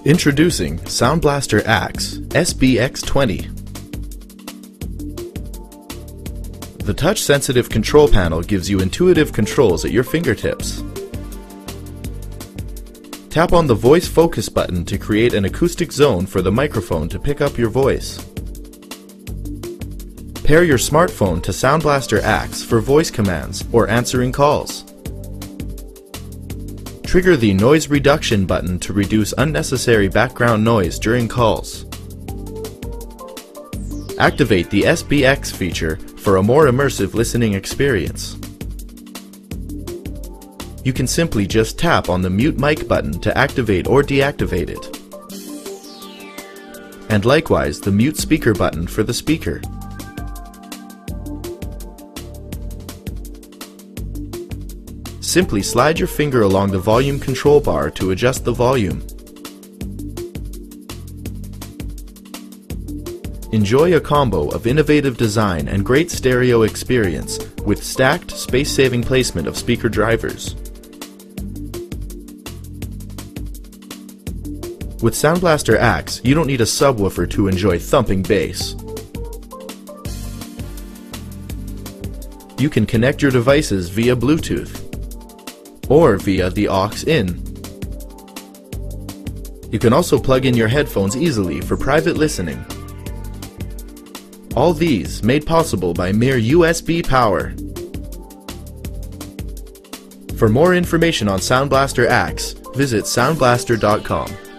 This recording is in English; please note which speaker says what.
Speaker 1: Introducing Sound BlasterAxx SBX 20. The touch-sensitive control panel gives you intuitive controls at your fingertips. Tap on the voice focus button to create an acoustic zone for the microphone to pick up your voice. Pair your smartphone to Sound BlasterAxx for voice commands or answering calls. Trigger the noise reduction button to reduce unnecessary background noise during calls. Activate the SBX feature for a more immersive listening experience. You can simply just tap on the mute mic button to activate or deactivate it. And likewise the mute speaker button for the speaker. Simply slide your finger along the volume control bar to adjust the volume. Enjoy a combo of innovative design and great stereo experience with stacked, space-saving placement of speaker drivers. With Sound BlasterAxx, you don't need a subwoofer to enjoy thumping bass. You can connect your devices via Bluetooth or via the aux-in. You can also plug in your headphones easily for private listening. All these made possible by mere USB power. For more information on Sound BlasterAxx, visit soundblaster.com.